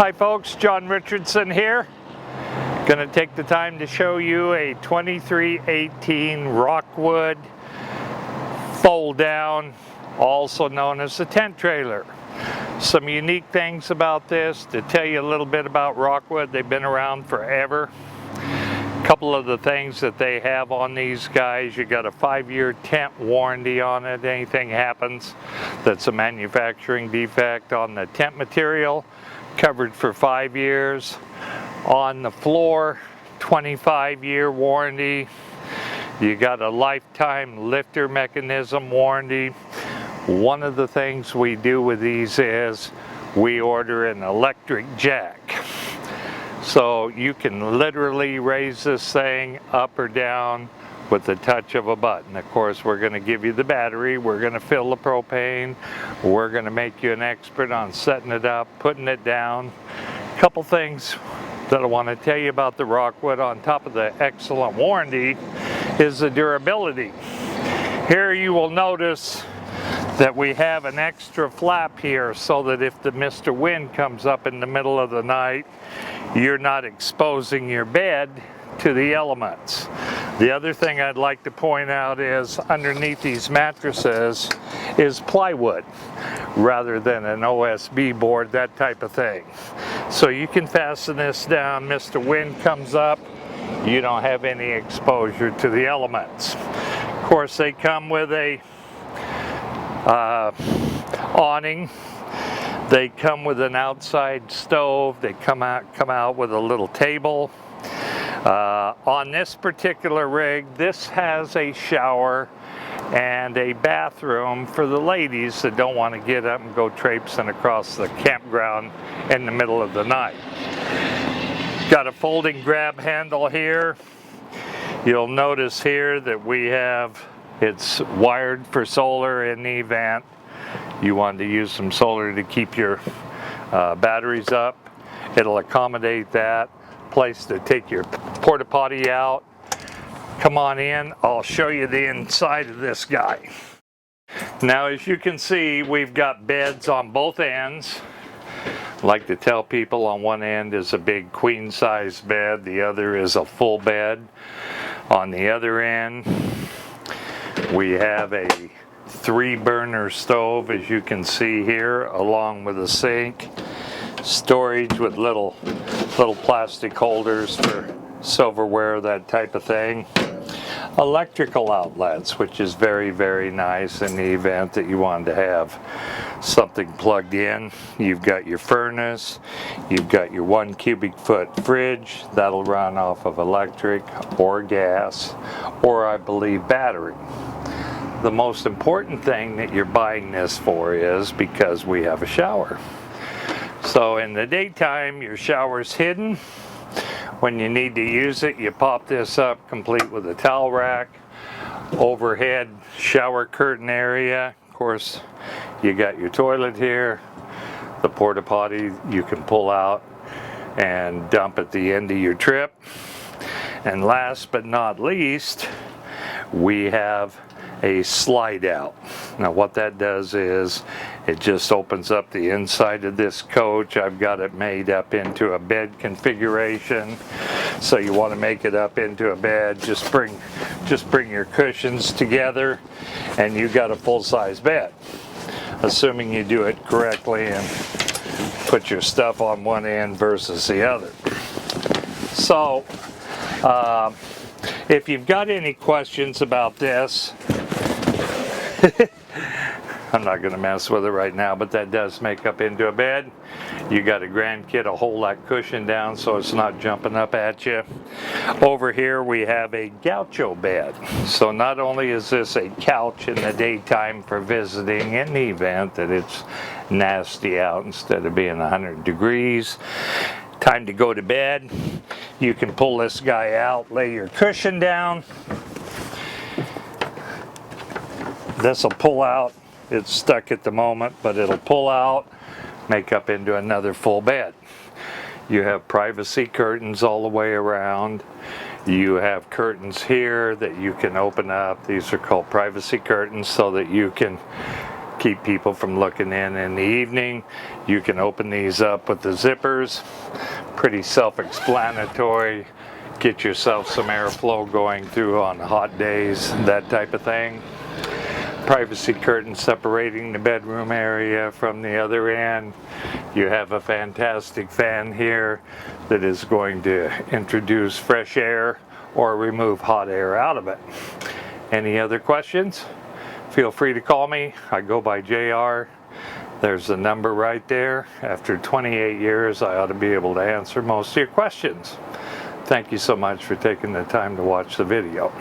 Hi folks, John.Richardson here. Going to take the time to show you a 2318 Rockwood fold down, also known as a tent trailer. Some unique things about this to tell you a little bit about Rockwood. They've been around forever. A couple of the things that they have on these guys: you got a 5-year tent warranty on it. Anything happens that's a manufacturing defect on the tent material, covered for 5 years. On the floor, 25-year warranty. You got a lifetime lifter mechanism warranty. One of the things we do with these is we order an electric jack. So you can literally raise this thing up or down with the touch of a button. Of course, we're going to give you the battery, we're going to fill the propane, we're going to make you an expert on setting it up, putting it down. A couple things that I want to tell you about the Rockwood on top of the excellent warranty is the durability. Here you will notice that we have an extra flap here so that if the Mr. Wind comes up in the middle of the night, you're not exposing your bed to the elements. The other thing I'd like to point out is underneath these mattresses is plywood rather than an OSB board, that type of thing. So you can fasten this down, Mr. Wind comes up, you don't have any exposure to the elements. Of course, they come with a awning. They come with an outside stove. They come out with a little table. On this particular rig, this has a shower and a bathroom for the ladies that don't want to get up and go traipsing across the campground in the middle of the night. Got a folding grab handle here. You'll notice here that we have, it's wired for solar in the event you want to use some solar to keep your batteries up. It'll accommodate that. Place to take your porta potty out. Come on in, I'll show you the inside of this guy. Now, as you can see, we've got beds on both ends. I like to tell people, on one end is a big queen size bed, the other is a full bed. On the other end, we have a 3-burner stove, as you can see here, along with a sink, storage with little plastic holders for silverware, that type of thing. Electrical outlets, which is very, very nice in the event that you wanted to have something plugged in. You've got your furnace, you've got your 1 cubic foot fridge that'll run off of electric or gas, or I believe battery. The most important thing that you're buying this for is because we have a shower. So in the daytime, your shower's hidden. When you need to use it, you pop this up, complete with a towel rack, overhead shower curtain area. Of course, you got your toilet here, the porta potty you can pull out and dump at the end of your trip. And last but not least, we have a slide out. Now what that does is it just opens up the inside of this coach. I've got it made up into a bed configuration. So you want to make it up into a bed, just bring your cushions together and you got a full-size bed. Assuming you do it correctly and put your stuff on one end versus the other. So if you've got any questions about this, I'm not going to mess with it right now, but that does make up into a bed. You got a grandkid to hold that cushion down so it's not jumping up at you. Over here we have a gaucho bed. So not only is this a couch in the daytime for visiting in the event that it's nasty out instead of being 100 degrees, time to go to bed, you can pull this guy out, lay your cushion down. This will pull out. It's stuck at the moment, but it'll pull out, make up into another full bed. You have privacy curtains all the way around. You have curtains here that you can open up. These are called privacy curtains so that you can keep people from looking in the evening. You can open these up with the zippers. Pretty self-explanatory. Get yourself some airflow going through on hot days, that type of thing. Privacy curtain separating the bedroom area from the other end. You have a fantastic fan here that is going to introduce fresh air or remove hot air out of it. Any other questions? Feel free to call me. I go by JR. There's the number right there. After 28 years, I ought to be able to answer most of your questions. Thank you so much for taking the time to watch the video.